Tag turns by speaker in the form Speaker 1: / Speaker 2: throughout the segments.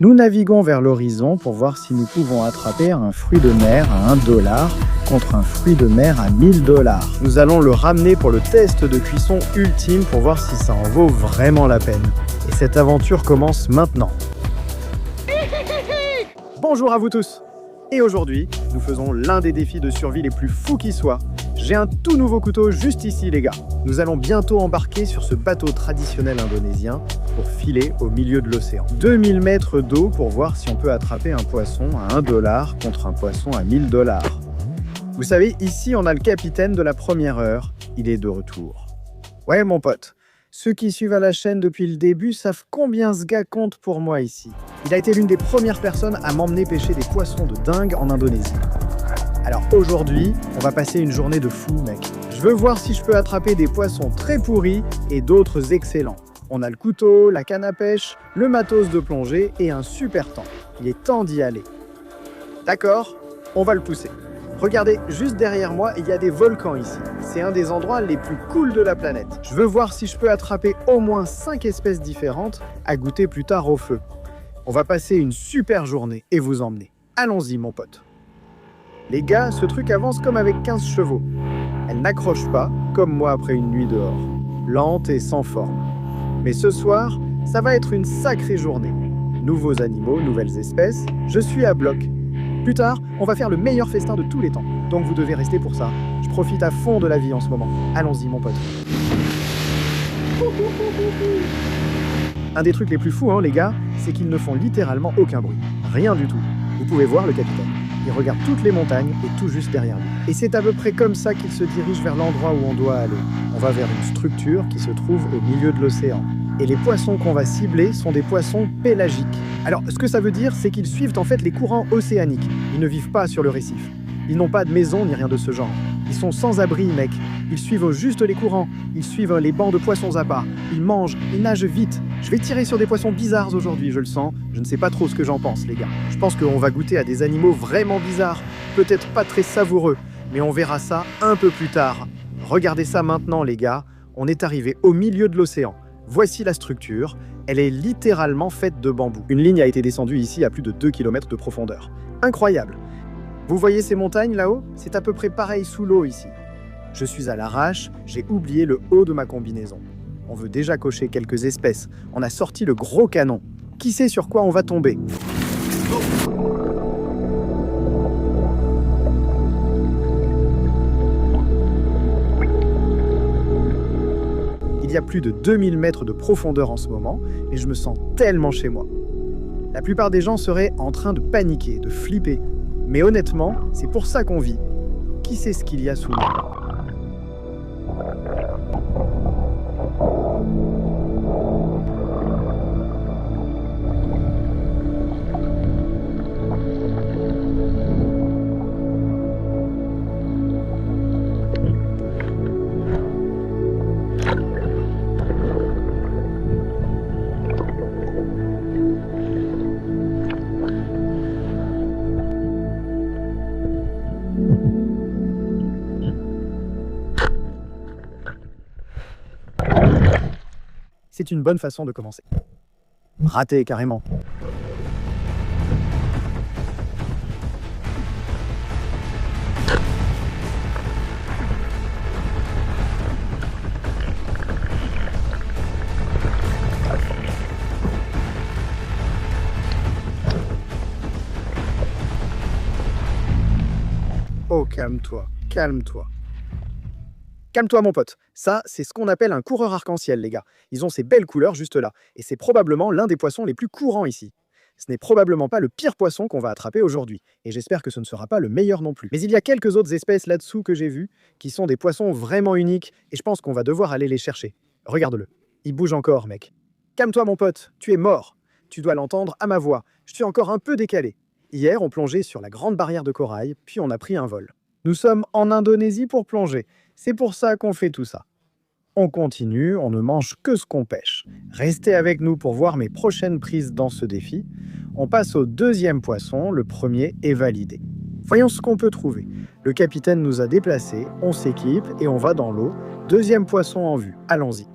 Speaker 1: Nous naviguons vers l'horizon pour voir si nous pouvons attraper un fruit de mer à 1 dollar contre un fruit de mer à 1000 dollars. Nous allons le ramener pour le test de cuisson ultime pour voir si ça en vaut vraiment la peine. Et cette aventure commence maintenant. Bonjour à vous tous! Et aujourd'hui, nous faisons l'un des défis de survie les plus fous qui soient. J'ai un tout nouveau couteau juste ici, les gars. Nous allons bientôt embarquer sur ce bateau traditionnel indonésien pour filer au milieu de l'océan. 2000 mètres d'eau pour voir si on peut attraper un poisson à 1 dollar contre un poisson à 1000 dollars. Vous savez, ici, on a le capitaine de la première heure. Il est de retour. Ouais, mon pote. Ceux qui suivent à la chaîne depuis le début savent combien ce gars compte pour moi ici. Il a été l'une des premières personnes à m'emmener pêcher des poissons de dingue en Indonésie. Alors aujourd'hui, on va passer une journée de fou, mec. Je veux voir si je peux attraper des poissons très pourris et d'autres excellents. On a le couteau, la canne à pêche, le matos de plongée et un super temps. Il est temps d'y aller. D'accord, on va le pousser. Regardez, juste derrière moi, il y a des volcans ici. C'est un des endroits les plus cool de la planète. Je veux voir si je peux attraper au moins 5 espèces différentes à goûter plus tard au feu. On va passer une super journée et vous emmener. Allons-y, mon pote. Les gars, ce truc avance comme avec 15 chevaux. Elle n'accroche pas, comme moi après une nuit dehors. Lente et sans forme. Mais ce soir, ça va être une sacrée journée. Nouveaux animaux, nouvelles espèces, je suis à bloc. Plus tard, on va faire le meilleur festin de tous les temps. Donc vous devez rester pour ça. Je profite à fond de la vie en ce moment. Allons-y, mon pote. Un des trucs les plus fous, les gars, c'est qu'ils ne font littéralement aucun bruit. Rien du tout. Vous pouvez voir le capitaine. Il regarde toutes les montagnes et tout juste derrière lui. Et c'est à peu près comme ça qu'il se dirige vers l'endroit où on doit aller. On va vers une structure qui se trouve au milieu de l'océan. Et les poissons qu'on va cibler sont des poissons pélagiques. Alors, ce que ça veut dire, c'est qu'ils suivent en fait les courants océaniques. Ils ne vivent pas sur le récif. Ils n'ont pas de maison ni rien de ce genre. Ils sont sans abri, mec. Ils suivent juste les courants. Ils suivent les bancs de poissons à part. Ils mangent, ils nagent vite. Je vais tirer sur des poissons bizarres aujourd'hui, je le sens. Je ne sais pas trop ce que j'en pense, les gars. Je pense qu'on va goûter à des animaux vraiment bizarres. Peut-être pas très savoureux, mais on verra ça un peu plus tard. Regardez ça maintenant, les gars. On est arrivé au milieu de l'océan. Voici la structure. Elle est littéralement faite de bambou. Une ligne a été descendue ici à plus de 2 km de profondeur. Incroyable. Vous voyez ces montagnes là-haut? C'est à peu près pareil sous l'eau ici. Je suis à l'arrache, j'ai oublié le haut de ma combinaison. On veut déjà cocher quelques espèces. On a sorti le gros canon. Qui sait sur quoi on va tomber? Il y a plus de 2000 mètres de profondeur en ce moment, et je me sens tellement chez moi. La plupart des gens seraient en train de paniquer, de flipper. Mais honnêtement, c'est pour ça qu'on vit. Qui sait ce qu'il y a sous nous? C'est une bonne façon de commencer. Raté, carrément. Oh, calme-toi, calme-toi. Calme-toi, mon pote. Ça, c'est ce qu'on appelle un coureur arc-en-ciel, les gars. Ils ont ces belles couleurs juste là. Et c'est probablement l'un des poissons les plus courants ici. Ce n'est probablement pas le pire poisson qu'on va attraper aujourd'hui. Et j'espère que ce ne sera pas le meilleur non plus. Mais il y a quelques autres espèces là-dessous que j'ai vues, qui sont des poissons vraiment uniques, et je pense qu'on va devoir aller les chercher. Regarde-le. Il bouge encore, mec. Calme-toi, mon pote. Tu es mort. Tu dois l'entendre à ma voix. Je suis encore un peu décalé. Hier, on plongeait sur la grande barrière de corail, puis on a pris un vol. Nous sommes en Indonésie pour plonger. C'est pour ça qu'on fait tout ça. On continue, on ne mange que ce qu'on pêche. Restez avec nous pour voir mes prochaines prises dans ce défi. On passe au deuxième poisson, le premier est validé. Voyons ce qu'on peut trouver. Le capitaine nous a déplacés, on s'équipe et on va dans l'eau. Deuxième poisson en vue, allons-y.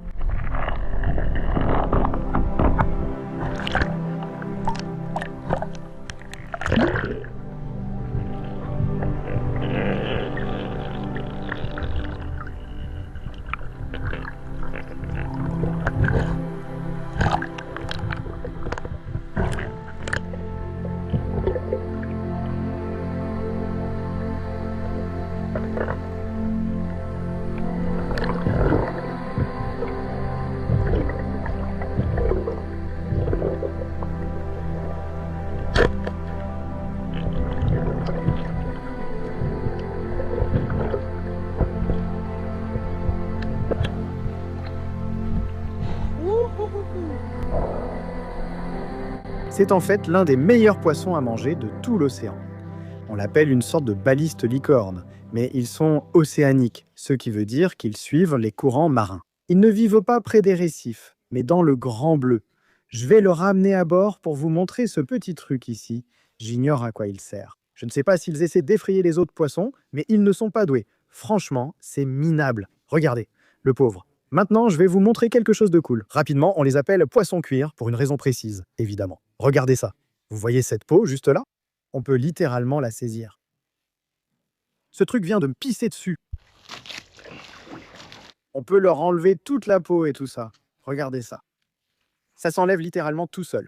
Speaker 1: C'est en fait l'un des meilleurs poissons à manger de tout l'océan. On l'appelle une sorte de baliste licorne, mais ils sont océaniques, ce qui veut dire qu'ils suivent les courants marins. Ils ne vivent pas près des récifs, mais dans le grand bleu. Je vais le ramener à bord pour vous montrer ce petit truc ici. J'ignore à quoi il sert. Je ne sais pas s'ils essaient d'effrayer les autres poissons, mais ils ne sont pas doués. Franchement, c'est minable. Regardez, le pauvre. Maintenant, je vais vous montrer quelque chose de cool. Rapidement, on les appelle poissons cuir pour une raison précise, évidemment. Regardez ça. Vous voyez cette peau juste là? On peut littéralement la saisir. Ce truc vient de me pisser dessus. On peut leur enlever toute la peau et tout ça. Regardez ça. Ça s'enlève littéralement tout seul.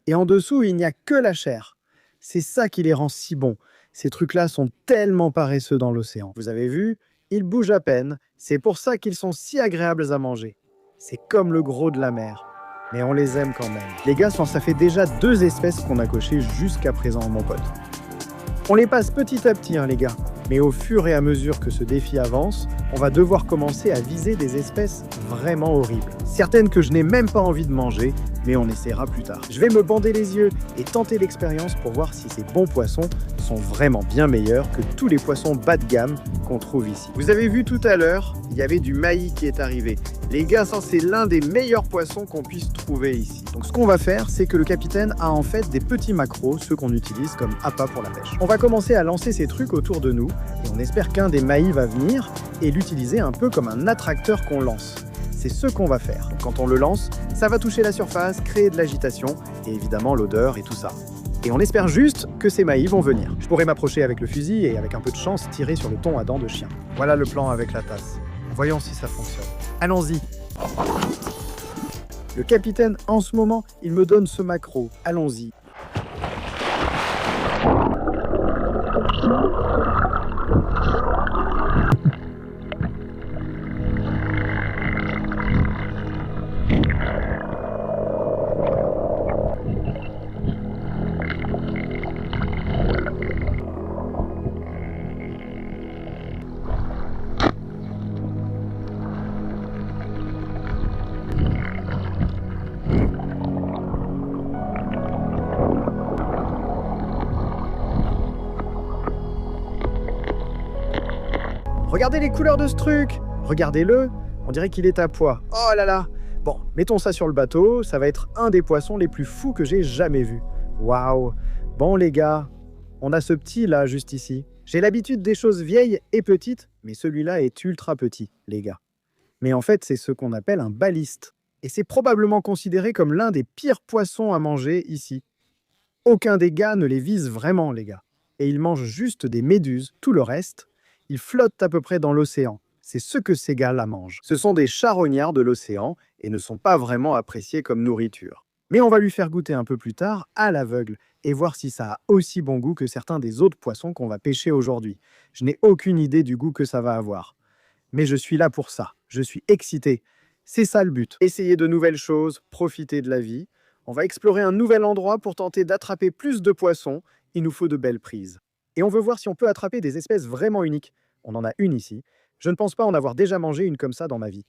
Speaker 1: Et en dessous, il n'y a que la chair. C'est ça qui les rend si bons. Ces trucs-là sont tellement paresseux dans l'océan. Vous avez vu? Ils bougent à peine. C'est pour ça qu'ils sont si agréables à manger. C'est comme le gros de la mer. Mais on les aime quand même. Les gars, ça fait déjà 2 espèces qu'on a cochées jusqu'à présent, mon pote. On les passe petit à petit, les gars. Mais au fur et à mesure que ce défi avance, on va devoir commencer à viser des espèces vraiment horribles. Certaines que je n'ai même pas envie de manger, mais on essaiera plus tard. Je vais me bander les yeux et tenter l'expérience pour voir si ces bons poissons sont vraiment bien meilleurs que tous les poissons bas de gamme qu'on trouve ici. Vous avez vu tout à l'heure, il y avait du maïs qui est arrivé. Les gars, ça c'est l'un des meilleurs poissons qu'on puisse trouver ici. Donc ce qu'on va faire, c'est que le capitaine a en fait des petits maquereaux, ceux qu'on utilise comme appât pour la pêche. On va commencer à lancer ces trucs autour de nous et on espère qu'un des maïs va venir et l'utiliser un peu comme un attracteur qu'on lance. C'est ce qu'on va faire. Donc, quand on le lance, ça va toucher la surface, créer de l'agitation et évidemment l'odeur et tout ça. Et on espère juste que ces maïs vont venir. Je pourrais m'approcher avec le fusil et avec un peu de chance tirer sur le thon à dents de chien. Voilà le plan avec la tasse. Voyons si ça fonctionne. Allons-y. Le capitaine, en ce moment, il me donne ce maquereau. Allons-y. Regardez les couleurs de ce truc. Regardez-le. On dirait qu'il est à pois. Oh là là. Bon, mettons ça sur le bateau. Ça va être un des poissons les plus fous que j'ai jamais vus. Waouh. Bon les gars, on a ce petit là juste ici. J'ai l'habitude des choses vieilles et petites, mais celui-là est ultra petit, les gars. Mais en fait, c'est ce qu'on appelle un baliste. Et c'est probablement considéré comme l'un des pires poissons à manger ici. Aucun des gars ne les vise vraiment, les gars. Et ils mangent juste des méduses. Tout le reste, ils flottent à peu près dans l'océan. C'est ce que ces gars-là mangent. Ce sont des charognards de l'océan et ne sont pas vraiment appréciés comme nourriture. Mais on va lui faire goûter un peu plus tard à l'aveugle et voir si ça a aussi bon goût que certains des autres poissons qu'on va pêcher aujourd'hui. Je n'ai aucune idée du goût que ça va avoir. Mais je suis là pour ça. Je suis excité. C'est ça le but. Essayer de nouvelles choses, profiter de la vie. On va explorer un nouvel endroit pour tenter d'attraper plus de poissons. Il nous faut de belles prises. Et on veut voir si on peut attraper des espèces vraiment uniques. On en a une ici. Je ne pense pas en avoir déjà mangé une comme ça dans ma vie.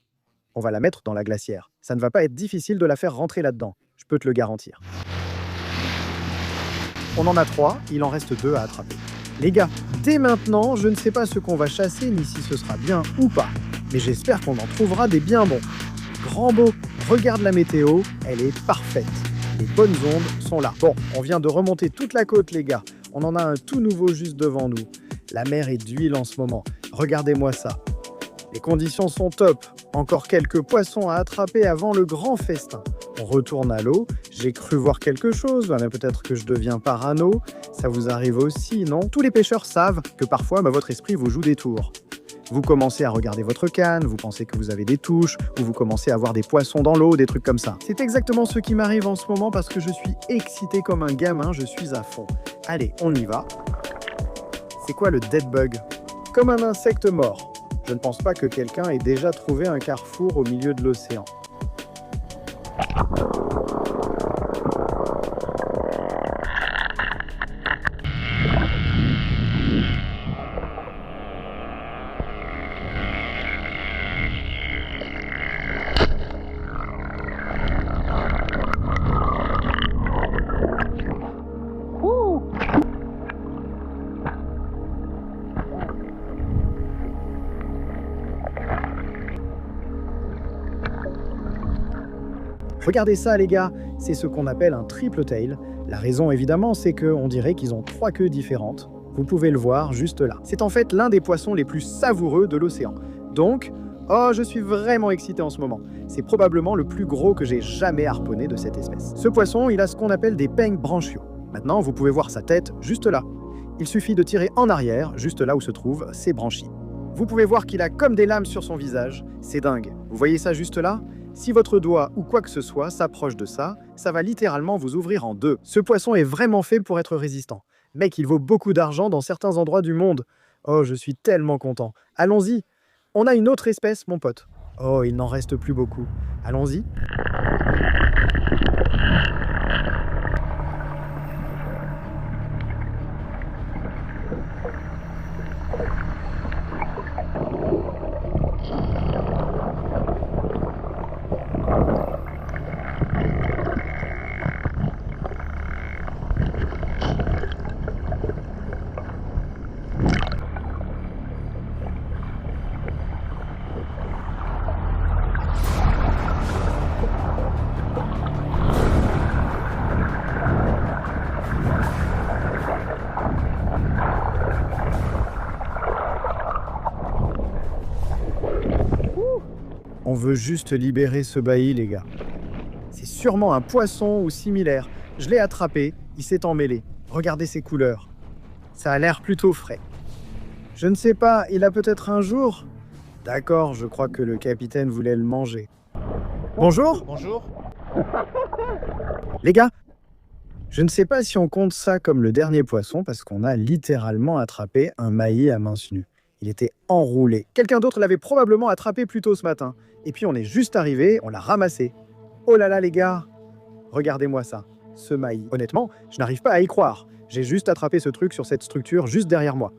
Speaker 1: On va la mettre dans la glacière. Ça ne va pas être difficile de la faire rentrer là-dedans. Je peux te le garantir. On en a 3, il en reste 2 à attraper. Les gars, dès maintenant, je ne sais pas ce qu'on va chasser ni si ce sera bien ou pas. Mais j'espère qu'on en trouvera des bien bons. Grand beau, regarde la météo, elle est parfaite. Les bonnes ondes sont là. Bon, on vient de remonter toute la côte, les gars. On en a un tout nouveau juste devant nous. La mer est d'huile en ce moment. Regardez-moi ça. Les conditions sont top. Encore quelques poissons à attraper avant le grand festin. On retourne à l'eau. J'ai cru voir quelque chose, mais peut-être que je deviens parano. Ça vous arrive aussi, non? Tous les pêcheurs savent que parfois, votre esprit vous joue des tours. Vous commencez à regarder votre canne, vous pensez que vous avez des touches, ou vous commencez à voir des poissons dans l'eau, des trucs comme ça. C'est exactement ce qui m'arrive en ce moment parce que je suis excité comme un gamin, je suis à fond. Allez, on y va. C'est quoi le dead bug? Comme un insecte mort. Je ne pense pas que quelqu'un ait déjà trouvé un carrefour au milieu de l'océan. Regardez ça les gars, c'est ce qu'on appelle un triple tail. La raison évidemment, c'est qu'on dirait qu'ils ont 3 queues différentes. Vous pouvez le voir juste là. C'est en fait l'un des poissons les plus savoureux de l'océan. Donc, oh, je suis vraiment excité en ce moment. C'est probablement le plus gros que j'ai jamais harponné de cette espèce. Ce poisson, il a ce qu'on appelle des peignes branchiaux. Maintenant, vous pouvez voir sa tête juste là. Il suffit de tirer en arrière, juste là où se trouvent ses branchies. Vous pouvez voir qu'il a comme des lames sur son visage. C'est dingue. Vous voyez ça juste là ? Si votre doigt ou quoi que ce soit s'approche de ça, ça va littéralement vous ouvrir en deux. Ce poisson est vraiment fait pour être résistant. Mec, il vaut beaucoup d'argent dans certains endroits du monde. Oh, je suis tellement content. Allons-y. On a une autre espèce, mon pote. Oh, il n'en reste plus beaucoup. Allons-y. On veut juste libérer ce bailli, les gars. C'est sûrement un poisson ou similaire. Je l'ai attrapé, il s'est emmêlé. Regardez ses couleurs. Ça a l'air plutôt frais. Je ne sais pas, il a peut-être un jour... D'accord, je crois que le capitaine voulait le manger. Bonjour ?
Speaker 2: Bonjour.
Speaker 1: Les gars, je ne sais pas si on compte ça comme le dernier poisson parce qu'on a littéralement attrapé un mailli à main nue. Il était enroulé. Quelqu'un d'autre l'avait probablement attrapé plus tôt ce matin. Et puis on est juste arrivé, on l'a ramassé. Oh là là les gars, regardez-moi ça, ce mailli. Honnêtement, je n'arrive pas à y croire. J'ai juste attrapé ce truc sur cette structure juste derrière moi.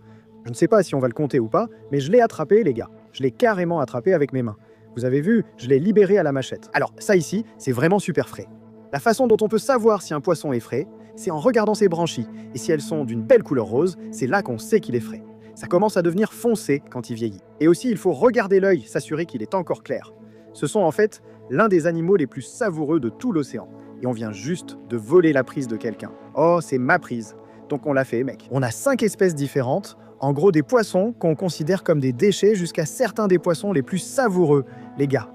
Speaker 1: Je ne sais pas si on va le compter ou pas, mais je l'ai attrapé les gars. Je l'ai carrément attrapé avec mes mains. Vous avez vu, je l'ai libéré à la machette. Alors ça ici, c'est vraiment super frais. La façon dont on peut savoir si un poisson est frais, c'est en regardant ses branchies. Et si elles sont d'une belle couleur rose, c'est là qu'on sait qu'il est frais. Ça commence à devenir foncé quand il vieillit. Et aussi, il faut regarder l'œil, s'assurer qu'il est encore clair. Ce sont en fait l'un des animaux les plus savoureux de tout l'océan. Et on vient juste de voler la prise de quelqu'un. Oh, c'est ma prise. Donc on l'a fait, mec. On a 5 espèces différentes, en gros des poissons qu'on considère comme des déchets jusqu'à certains des poissons les plus savoureux, les gars.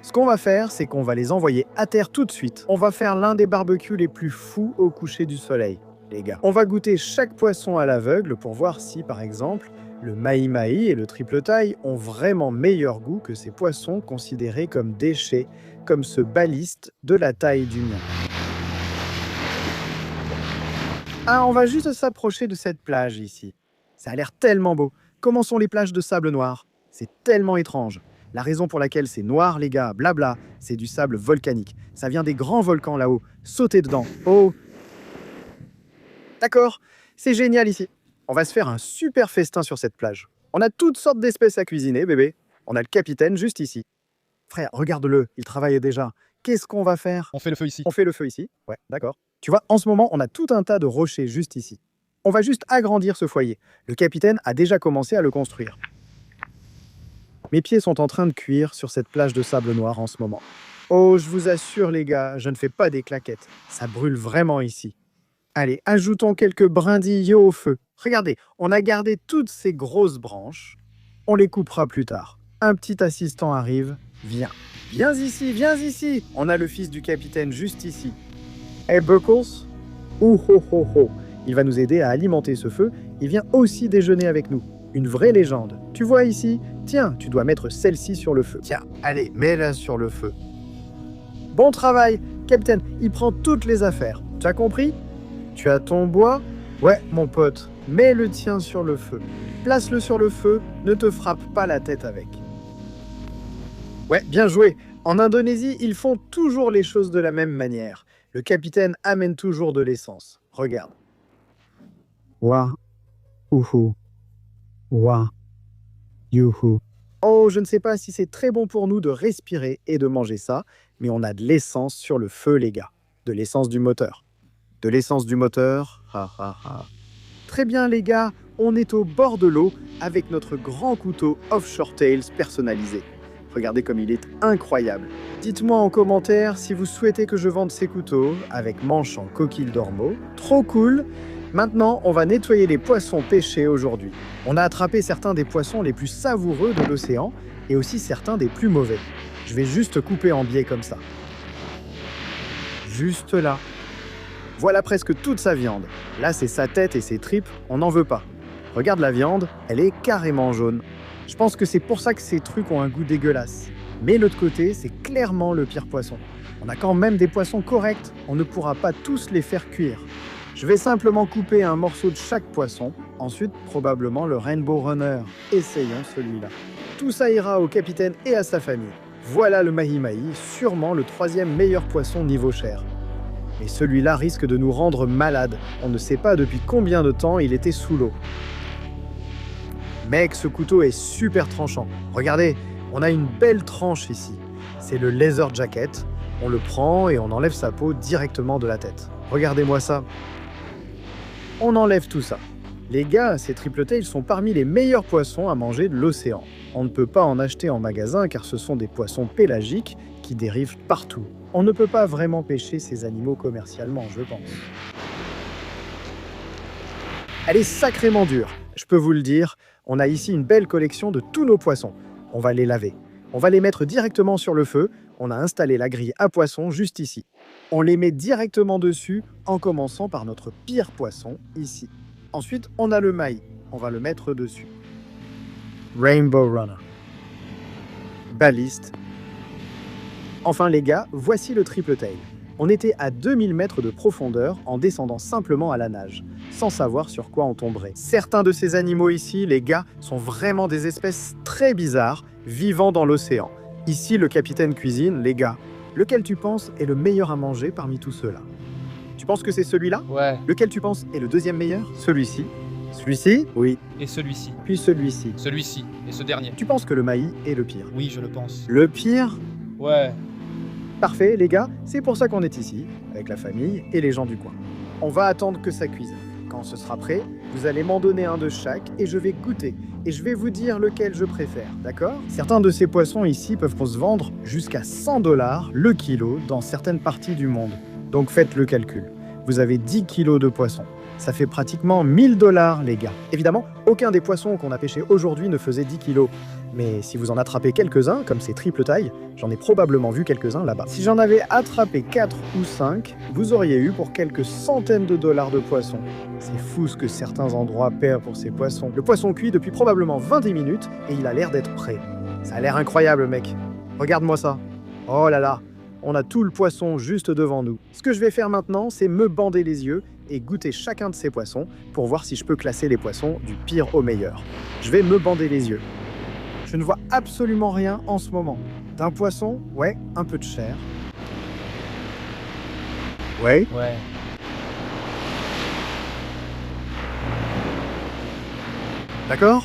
Speaker 1: Ce qu'on va faire, c'est qu'on va les envoyer à terre tout de suite. On va faire l'un des barbecues les plus fous au coucher du soleil, les gars. On va goûter chaque poisson à l'aveugle pour voir si, par exemple, le mahi-mahi et le triple taille ont vraiment meilleur goût que ces poissons considérés comme déchets, comme ce baliste de la taille du mien. Ah, on va juste s'approcher de cette plage ici. Ça a l'air tellement beau. Comment sont les plages de sable noir? C'est tellement étrange. La raison pour laquelle c'est noir, les gars, blabla, c'est du sable volcanique. Ça vient des grands volcans là-haut. Sautez dedans. Oh! D'accord, c'est génial ici. On va se faire un super festin sur cette plage. On a toutes sortes d'espèces à cuisiner, bébé. On a le capitaine juste ici. Frère, regarde-le, il travaille déjà. Qu'est-ce qu'on va faire?
Speaker 2: On fait le feu ici.
Speaker 1: On fait le feu ici? Ouais, d'accord. Tu vois, en ce moment, on a tout un tas de rochers juste ici. On va juste agrandir ce foyer. Le capitaine a déjà commencé à le construire. Mes pieds sont en train de cuire sur cette plage de sable noir en ce moment. Oh, je vous assure les gars, je ne fais pas des claquettes. Ça brûle vraiment ici. Allez, ajoutons quelques brindilles au feu. Regardez, on a gardé toutes ces grosses branches. On les coupera plus tard. Un petit assistant arrive. Viens. Viens ici, viens ici. On a le fils du capitaine juste ici. Hey Buckles. Ouh ho ho ho. Il va nous aider à alimenter ce feu. Il vient aussi déjeuner avec nous. Une vraie légende. Tu vois ici? Tiens, tu dois mettre celle-ci sur le feu. Tiens, allez, mets-la sur le feu. Bon travail, capitaine. Il prend toutes les affaires. Tu as compris? Tu as ton bois? Ouais, mon pote. Mets le tien sur le feu. Place-le sur le feu. Ne te frappe pas la tête avec. Ouais, bien joué. En Indonésie, ils font toujours les choses de la même manière. Le capitaine amène toujours de l'essence. Regarde. Wa, uhu. Wa, yuhu. Oh, je ne sais pas si c'est très bon pour nous de respirer et de manger ça, mais on a de l'essence sur le feu, les gars. De l'essence du moteur. De l'essence du moteur, ha ha ha. Très bien, les gars, on est au bord de l'eau avec notre grand couteau Offshore Tales personnalisé. Regardez comme il est incroyable. Dites-moi en commentaire si vous souhaitez que je vende ces couteaux avec manche en coquille d'ormeau. Trop cool! Maintenant, on va nettoyer les poissons pêchés aujourd'hui. On a attrapé certains des poissons les plus savoureux de l'océan et aussi certains des plus mauvais. Je vais juste couper en biais comme ça. Juste là. Voilà presque toute sa viande. Là, c'est sa tête et ses tripes, on n'en veut pas. Regarde la viande, elle est carrément jaune. Je pense que c'est pour ça que ces trucs ont un goût dégueulasse. Mais l'autre côté, c'est clairement le pire poisson. On a quand même des poissons corrects, on ne pourra pas tous les faire cuire. Je vais simplement couper un morceau de chaque poisson, ensuite probablement le Rainbow Runner. Essayons celui-là. Tout ça ira au capitaine et à sa famille. Voilà le mahi-mahi, sûrement le 3e meilleur poisson niveau chair. Mais celui-là risque de nous rendre malades. On ne sait pas depuis combien de temps il était sous l'eau. Mec, ce couteau est super tranchant. Regardez, on a une belle tranche ici. C'est le Leather Jacket. On le prend et on enlève sa peau directement de la tête. Regardez-moi ça. On enlève tout ça. Les gars, ces triple tails sont parmi les meilleurs poissons à manger de l'océan. On ne peut pas en acheter en magasin car ce sont des poissons pélagiques qui dérivent partout. On ne peut pas vraiment pêcher ces animaux commercialement, je pense. Elle est sacrément dure. Je peux vous le dire, on a ici une belle collection de tous nos poissons. On va les laver. On va les mettre directement sur le feu. On a installé la grille à poissons juste ici. On les met directement dessus en commençant par notre pire poisson, ici. Ensuite, on a le mahi. On va le mettre dessus. Rainbow Runner. Baliste. Enfin les gars, voici le triple tail. On était à 2000 mètres de profondeur en descendant simplement à la nage, sans savoir sur quoi on tomberait. Certains de ces animaux ici, les gars, sont vraiment des espèces très bizarres, vivant dans l'océan. Ici, le capitaine cuisine, les gars. Lequel tu penses est le meilleur à manger parmi tous ceux-là? Tu penses que c'est celui-là?
Speaker 2: Ouais.
Speaker 1: Lequel tu penses est le 2e meilleur? Celui-ci. Celui-ci? Oui.
Speaker 2: Et celui-ci.
Speaker 1: Puis celui-ci.
Speaker 2: Celui-ci. Et ce dernier.
Speaker 1: Tu penses que le mahi est le pire?
Speaker 2: Oui, je le pense.
Speaker 1: Le pire?
Speaker 2: Ouais.
Speaker 1: Parfait, les gars, c'est pour ça qu'on est ici, avec la famille et les gens du coin. On va attendre que ça cuise. Quand ce sera prêt, vous allez m'en donner un de chaque et je vais goûter. Et je vais vous dire lequel je préfère, d'accord? Certains de ces poissons ici peuvent se vendre jusqu'à 100 $ le kilo dans certaines parties du monde. Donc faites le calcul. Vous avez 10 kilos de poissons. Ça fait pratiquement 1000 $, les gars. Évidemment, aucun des poissons qu'on a pêchés aujourd'hui ne faisait 10 kilos. Mais si vous en attrapez quelques-uns, comme ces triple tailles, j'en ai probablement vu quelques-uns là-bas. Si j'en avais attrapé 4 ou 5, vous auriez eu pour quelques centaines de dollars de poissons. C'est fou ce que certains endroits paient pour ces poissons. Le poisson cuit depuis probablement 20 minutes et il a l'air d'être prêt. Ça a l'air incroyable, mec. Regarde-moi ça. Oh là là, on a tout le poisson juste devant nous. Ce que je vais faire maintenant, c'est me bander les yeux et goûter chacun de ces poissons pour voir si je peux classer les poissons du pire au meilleur. Je vais me bander les yeux. Je ne vois absolument rien en ce moment. D'un poisson, ouais, un peu de chair. Ouais.
Speaker 2: Ouais.
Speaker 1: D'accord?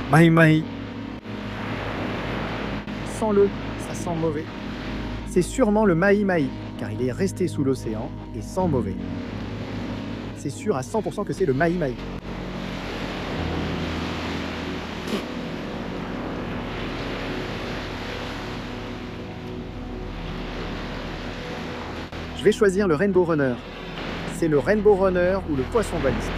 Speaker 1: Mahi-mahi. Sens-le, ça sent mauvais. C'est sûrement le mahi-mahi, car il est resté sous l'océan et sent mauvais. C'est sûr à 100% que c'est le mahi-mahi. Je vais choisir le Rainbow Runner. C'est le Rainbow Runner ou le poisson baliste.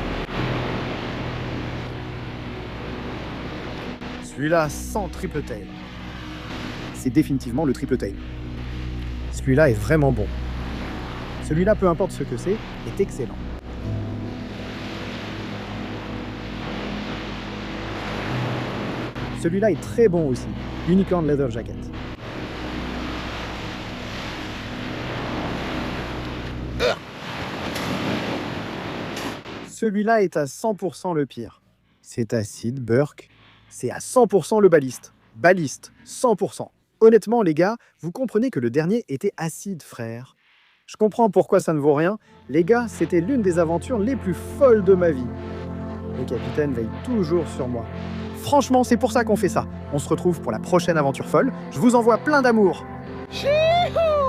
Speaker 1: Celui-là sans triple tail. C'est définitivement le triple tail. Celui-là est vraiment bon. Celui-là, peu importe ce que c'est, est excellent. Celui-là est très bon aussi. Unicorn Leather Jacket. Celui-là est à 100% le pire. C'est acide, Burke. C'est à 100% le baliste. Baliste, 100%. Honnêtement, les gars, vous comprenez que le dernier était acide, frère. Je comprends pourquoi ça ne vaut rien. Les gars, c'était l'une des aventures les plus folles de ma vie. Le capitaine veille toujours sur moi. Franchement, c'est pour ça qu'on fait ça. On se retrouve pour la prochaine aventure folle. Je vous envoie plein d'amour.
Speaker 2: Chihou!